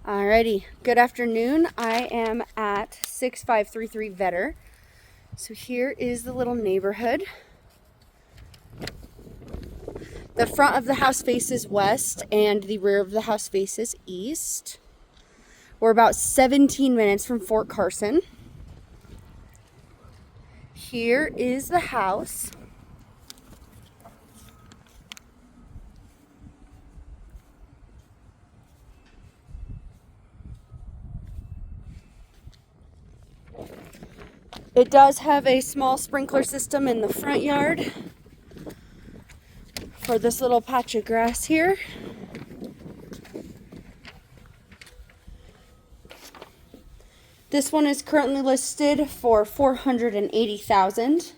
Alrighty, good afternoon. I am at 6533 Veddar. So here is the little neighborhood. The front of the house faces west and the rear of the house faces east. We're about 17 minutes from Fort Carson. Here is the house. It does have a small sprinkler system in the front yard for this little patch of grass here. This one is currently listed for $480,000.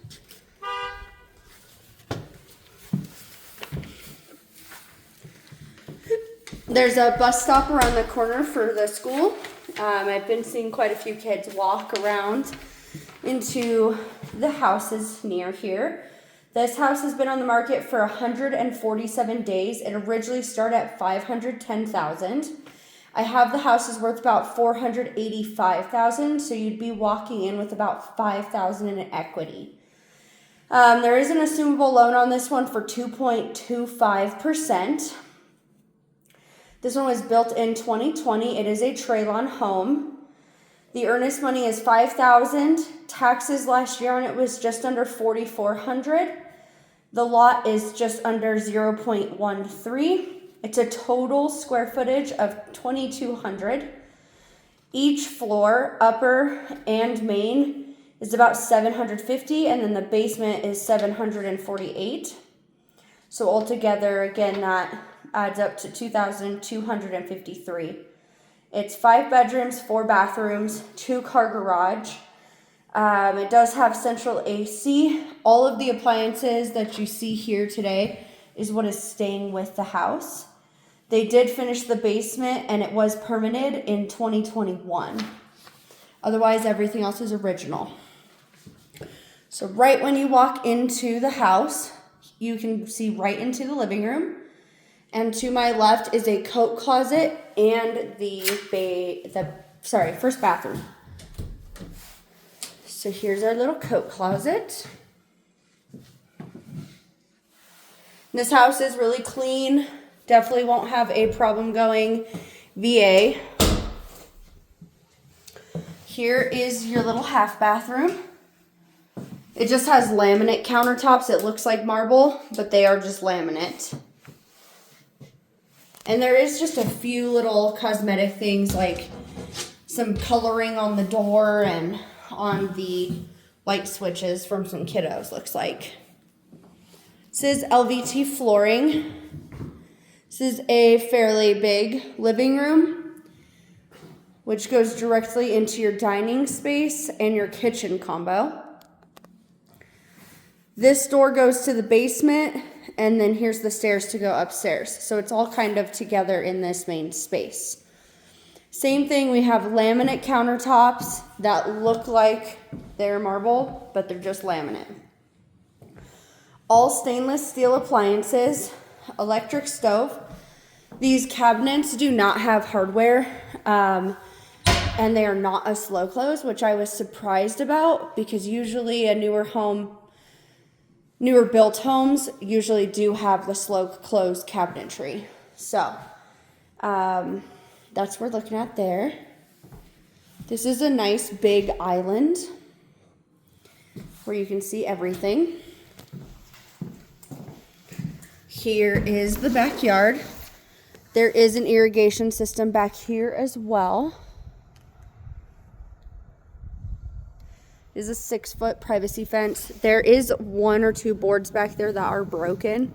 There's a bus stop around the corner for the school. I've been seeing quite a few kids walk around into the houses near here. This house has been on the market for 147 days. It originally started at $510,000. I have the house is worth about $485,000, so you'd be walking in with about $5,000 in equity. There is an assumable loan on this one for 2.25%. This one was built in 2020. It is a Traylon home. The earnest money is $5,000. Taxes last year on it was just under $4,400. The lot is just under 0.13. It's a total square footage of 2,200. Each floor, upper and main, is about 750, and then the basement is 748. So altogether, again, that adds up to 2,253. It's 5 bedrooms, 4 bathrooms, 2-car garage. It does have central AC. All of the appliances that you see here today is what is staying with the house. They did finish the basement and it was permitted in 2021. Otherwise, everything else is original. So right when you walk into the house, you can see right into the living room. And to my left is a coat closet and the first bathroom. So here's our little coat closet. This house is really clean. Definitely won't have a problem going VA. Here is your little half bathroom. It just has laminate countertops. It looks like marble, but they are just laminate. And there is just a few little cosmetic things like some coloring on the door and on the light switches from some kiddos, looks like. This is LVT flooring. This is a fairly big living room, which goes directly into your dining space and your kitchen combo. This door goes to the basement, and then here's the stairs to go upstairs. So it's all kind of together in this main space. Same thing, we have laminate countertops that look like they're marble, but they're just laminate. All stainless steel appliances, electric stove. These cabinets do not have hardware, and they are not a slow close, which I was surprised about because usually a newer built homes usually do have the slow close cabinetry. So that's what we're looking at there. This is a nice big island where you can see everything. Here is the backyard. There is an irrigation system back here as well. Is a 6-foot privacy fence. There is 1 or 2 boards back there that are broken.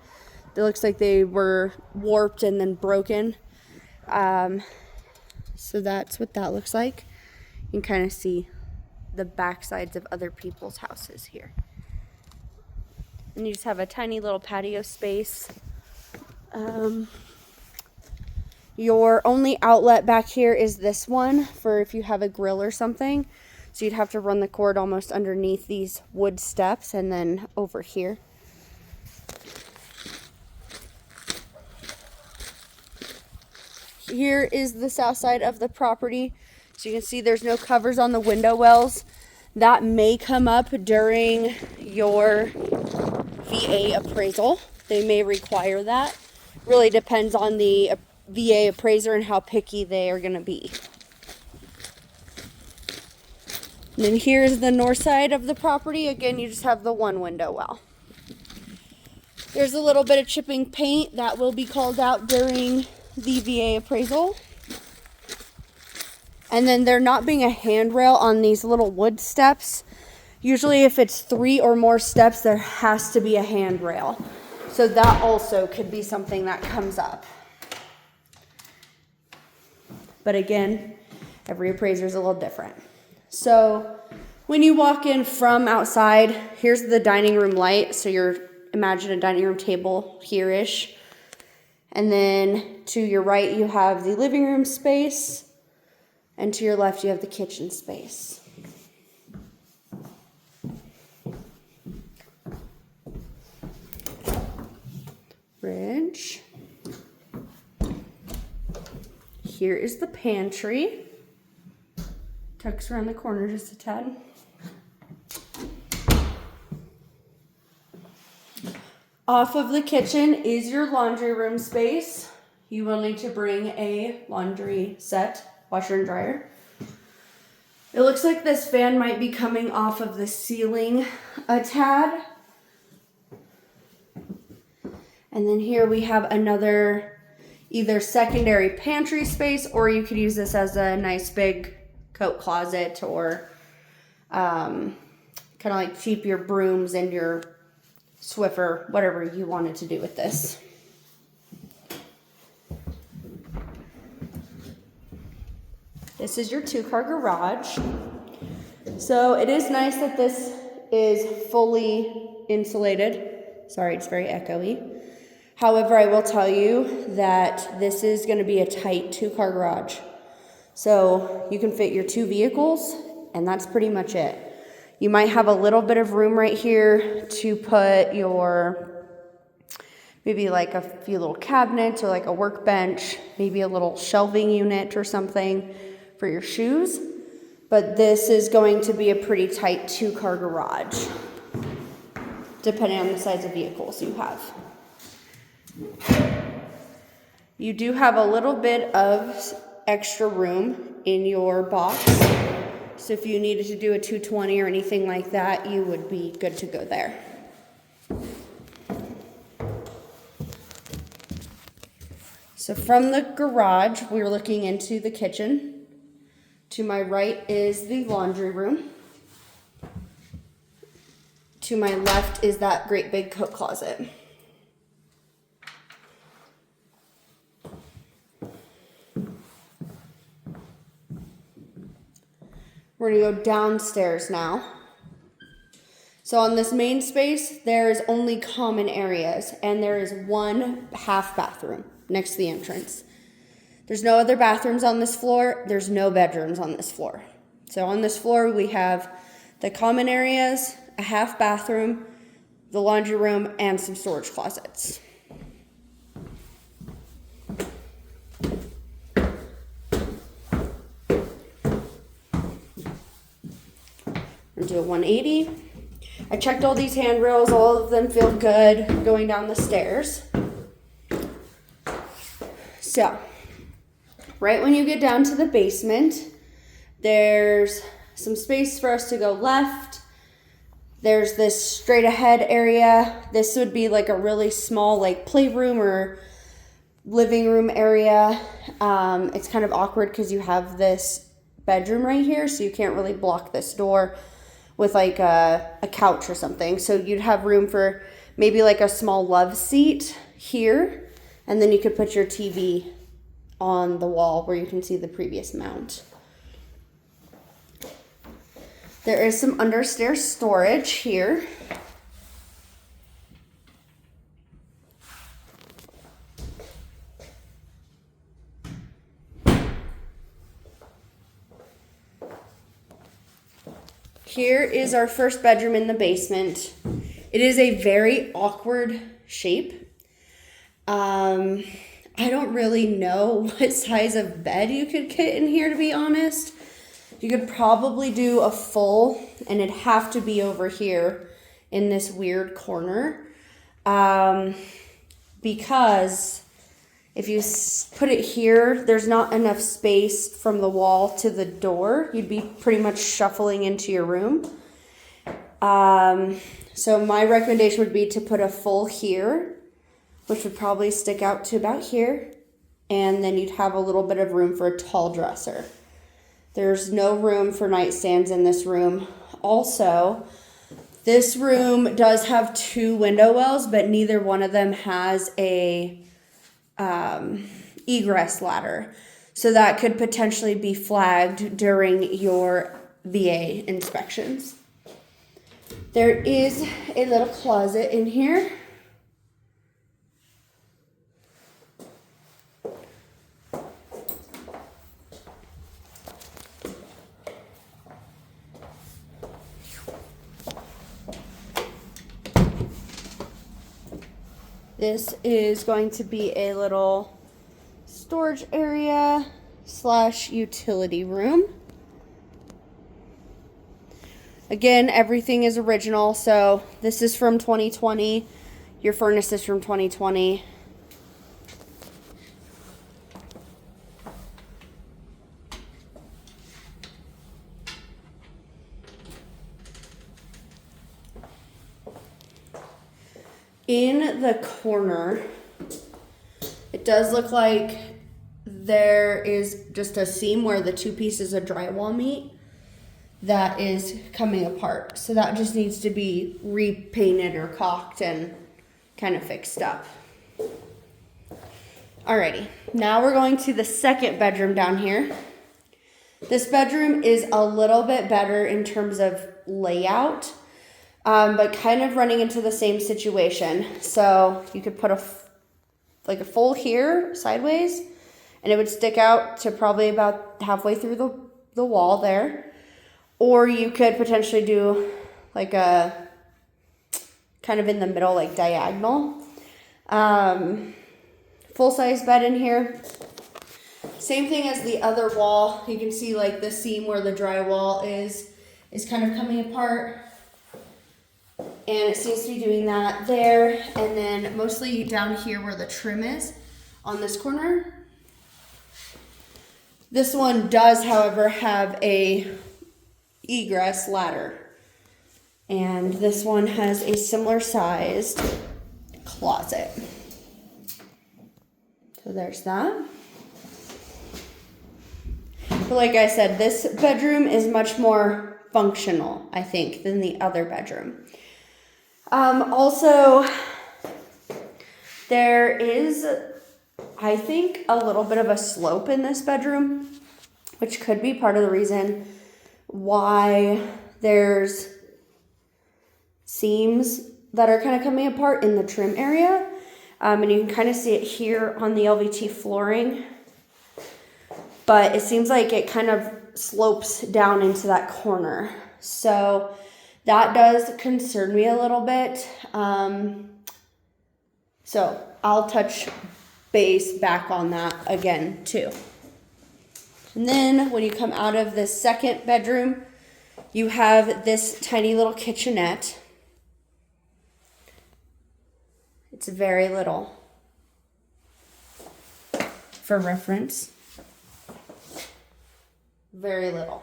It looks like they were warped and then broken. So that's what that looks like. You can kind of see the back sides of other people's houses here. And you just have a tiny little patio space. Your only outlet back here is this one for if you have a grill or something. So you'd have to run the cord almost underneath these wood steps and then over here. Here is the south side of the property. So you can see there's no covers on the window wells. That may come up during your VA appraisal. They may require that. Really depends on the VA appraiser and how picky they are going to be. And then here's the north side of the property. Again, you just have the one window well. There's a little bit of chipping paint that will be called out during the VA appraisal. And then there not being a handrail on these little wood steps. Usually if it's 3 or more steps, there has to be a handrail. So that also could be something that comes up. But again, every appraiser is a little different. So when you walk in from outside, here's the dining room light. So imagine a dining room table here-ish. And then to your right, you have the living room space. And to your left, you have the kitchen space. Fridge. Here is the pantry. Tucks around the corner just a tad. Off of the kitchen is your laundry room space. You will need to bring a laundry set, washer and dryer. It looks like this fan might be coming off of the ceiling a tad. And then here we have another either secondary pantry space, or you could use this as a nice big coat closet, or kind of like keep your brooms and your Swiffer, whatever you wanted to do with this. This is your 2-car garage. So it is nice that this is fully insulated. Sorry, it's very echoey. However, I will tell you that this is going to be a tight 2-car garage. So you can fit your 2 vehicles, and that's pretty much it. You might have a little bit of room right here to put your, maybe like a few little cabinets or like a workbench, maybe a little shelving unit or something for your shoes. But this is going to be a pretty tight 2-car garage, depending on the size of vehicles you have. You do have a little bit of extra room in your box. So if you needed to do a 220 or anything like that, you would be good to go there. So from the garage, we're looking into the kitchen. To my right is the laundry room. To my left is that great big coat closet. We're going to go downstairs now. So on this main space, there's only common areas, and there is 1 half bathroom next to the entrance. There's no other bathrooms on this floor. There's no bedrooms on this floor. So on this floor, we have the common areas, a half bathroom, the laundry room, and some storage closets. Do a 180. I checked all these handrails. All of them feel good going down the stairs. So, right when you get down to the basement, there's some space for us to go left. There's this straight ahead area. This would be like a really small like playroom or living room area. It's kind of awkward because you have this bedroom right here, so you can't really block this door with like a couch or something. So you'd have room for maybe like a small love seat here, and then you could put your TV on the wall where you can see the previous mount. There is some understairs storage here. Here is our first bedroom in the basement. It is a very awkward shape. I I don't really know what size of bed you could get in here, to be honest. You could probably do a full, and it'd have to be over here in this weird corner. Because if you put it here, there's not enough space from the wall to the door. You'd be pretty much shuffling into your room. So my recommendation would be to put a full here, which would probably stick out to about here. And then you'd have a little bit of room for a tall dresser. There's no room for nightstands in this room. Also, this room does have 2 window wells, but neither one of them has a egress ladder. So that could potentially be flagged during your VA inspections. There is a little closet in here. This is going to be a little storage area / utility room. Again, everything is original, so this is from 2020. Your furnace is from 2020. In the corner, it does look like there is just a seam where the 2 pieces of drywall meet that is coming apart. So that just needs to be repainted or caulked and kind of fixed up. Alrighty, now we're going to the second bedroom down here. This bedroom is a little bit better in terms of layout. But kind of running into the same situation. So you could put a full here sideways, and it would stick out to probably about halfway through the wall there. Or you could potentially do like a kind of in the middle, like diagonal. Full-size bed in here. Same thing as the other wall. You can see like the seam where the drywall is kind of coming apart. And it seems to be doing that there. And then mostly down here where the trim is on this corner. This one does, however, have a egress ladder. And this one has a similar sized closet. So there's that. But like I said, this bedroom is much more functional, I think, than the other bedroom. Also, there is, I think, a little bit of a slope in this bedroom, which could be part of the reason why there's seams that are kind of coming apart in the trim area. And you can kind of see it here on the LVT flooring. But it seems like it kind of slopes down into that corner. So that does concern me a little bit. So I'll touch base back on that again too. And then when you come out of the second bedroom, you have this tiny little kitchenette. It's very little. For reference, very little.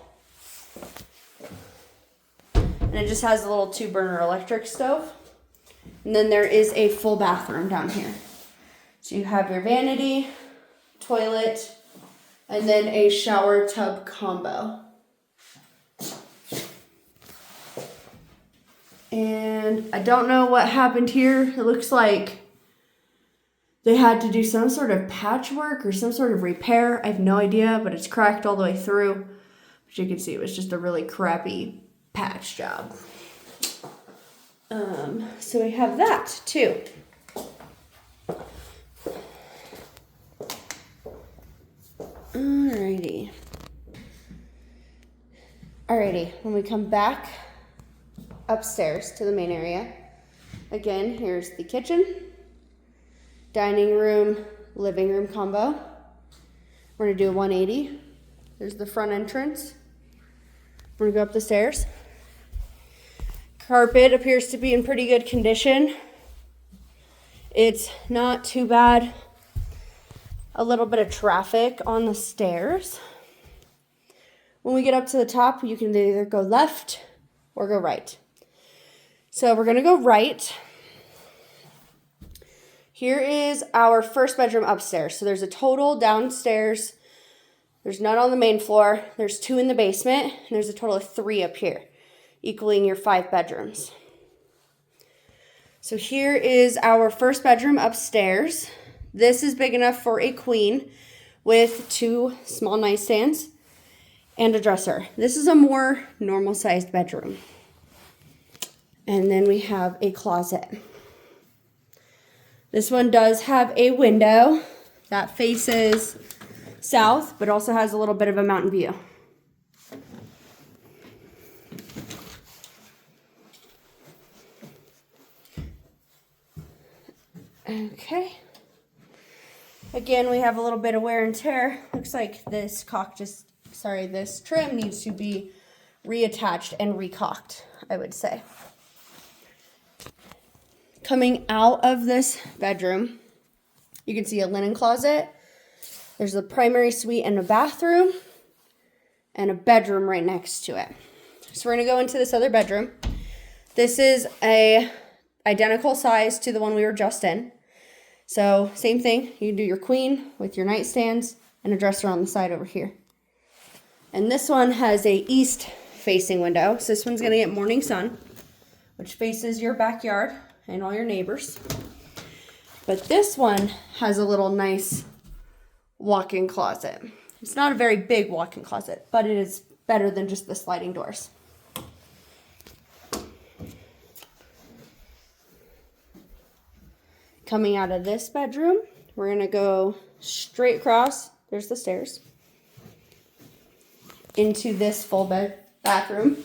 And it just has a little 2-burner electric stove. And then there is a full bathroom down here. So you have your vanity, toilet, and then a shower tub combo. And I don't know what happened here. It looks like they had to do some sort of patchwork or some sort of repair. I have no idea, but it's cracked all the way through. But you can see it was just a really crappy patch job. So we have that too. Alrighty, when we come back upstairs to the main area, again, here's the kitchen, dining room, living room combo. We're gonna do a 180. There's the front entrance. We're gonna go up the stairs. Carpet appears to be in pretty good condition. It's not too bad. A little bit of traffic on the stairs. When we get up to the top, you can either go left or go right. So we're gonna go right. Here is our first bedroom upstairs. So there's a total downstairs. There's none on the main floor. There's 2 in the basement, and there's a total of 3 up here, equaling your 5 bedrooms. So here is our first bedroom upstairs. This is big enough for a queen with 2 small nightstands and a dresser. This is a more normal sized bedroom. And then we have a closet. This one does have a window that faces south, but also has a little bit of a mountain view. Okay. Again, we have a little bit of wear and tear. Looks like this this trim needs to be reattached and recocked, I would say. Coming out of this bedroom, you can see a linen closet. There's a primary suite and a bathroom and a bedroom right next to it. So we're gonna go into this other bedroom. This is a identical size to the one we were just in. So same thing, you can do your queen with your nightstands and a dresser on the side over here. And this one has a east facing window. So this one's gonna get morning sun, which faces your backyard and all your neighbors. But this one has a little nice walk-in closet. It's not a very big walk-in closet, but it is better than just the sliding doors. Coming out of this bedroom, we're gonna go straight across, there's the stairs, into this full bed bathroom.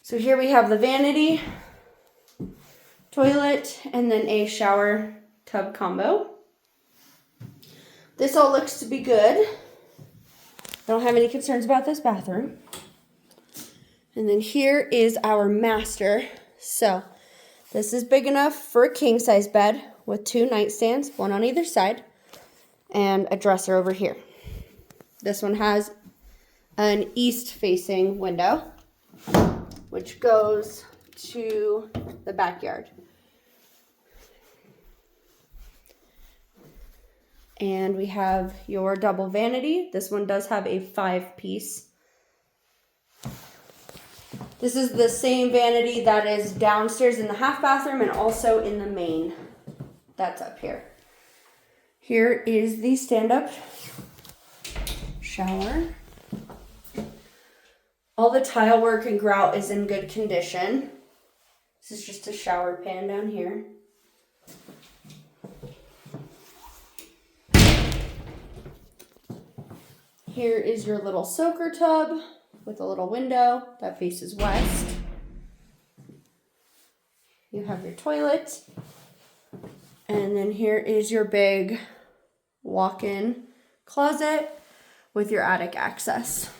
So here we have the vanity, toilet, and then a shower tub combo. This all looks to be good. I don't have any concerns about this bathroom. And then here is our master. So this is big enough for a king size bed with 2 nightstands, 1 on either side, and a dresser over here. This one has an east facing window, which goes to the backyard. And we have your double vanity. This one does have a 5-piece. This is the same vanity that is downstairs in the half bathroom and also in the main. That's up here. Here is the stand-up shower. All the tile work and grout is in good condition. This is just a shower pan down here. Here is your little soaker tub with a little window that faces west. You have your toilet. And then here is your big walk-in closet with your attic access.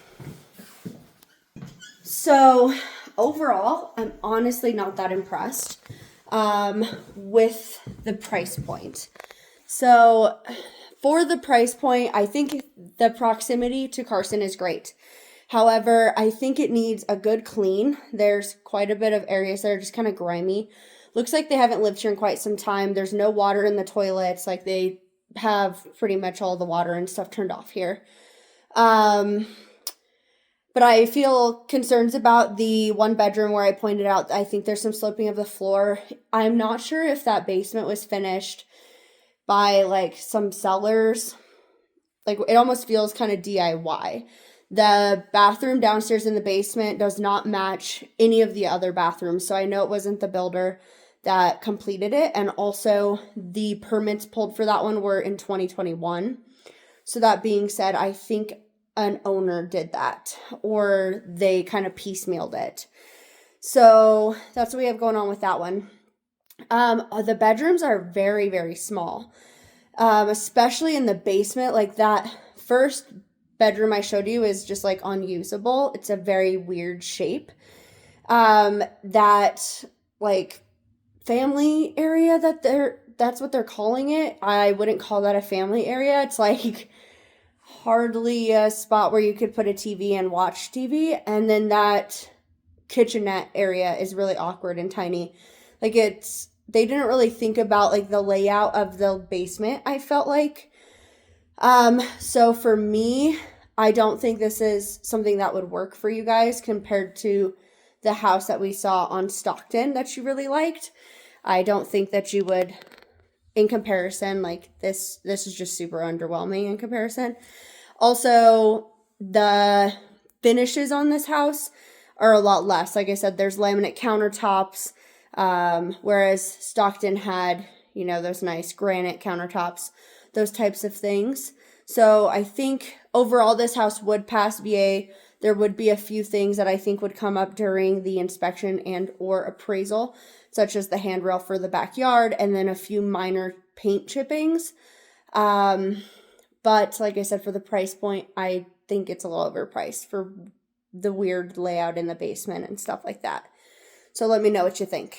So overall, I'm honestly not that impressed with the price point. So for the price point, I think the proximity to Carson is great. However, I think it needs a good clean. There's quite a bit of areas that are just kind of grimy. Looks like they haven't lived here in quite some time. There's no water in the toilets. Like they have pretty much all the water and stuff turned off here. But I feel concerns about the 1 bedroom where I pointed out I think there's some sloping of the floor. I'm not sure if that basement was finished by like some sellers. Like it almost feels kind of DIY. The bathroom downstairs in the basement does not match any of the other bathrooms. So I know it wasn't the builder that completed it. And also the permits pulled for that one were in 2021. So that being said, I think an owner did that or they kind of piecemealed it. So that's what we have going on with that one. The bedrooms are very, very small. especially in the basement. Like that first bedroom I showed you is just like unusable. It's a very weird shape. That like family area that's what they're calling it. I wouldn't call that a family area. It's like hardly a spot where you could put a TV and watch TV. And then that kitchenette area is really awkward and tiny. Like they didn't really think about like the layout of the basement, I felt like. So for me, I don't think this is something that would work for you guys compared to the house that we saw on Stockton that you really liked. I don't think that you would, in comparison, like this is just super underwhelming in comparison. Also, the finishes on this house are a lot less. Like I said, there's laminate countertops, whereas Stockton had, those nice granite countertops, those types of things. So I think overall this house would pass VA. There would be a few things that I think would come up during the inspection and or appraisal, such as the handrail for the backyard and then a few minor paint chippings. But like I said, for the price point, I think it's a little overpriced for the weird layout in the basement and stuff like that. So let me know what you think.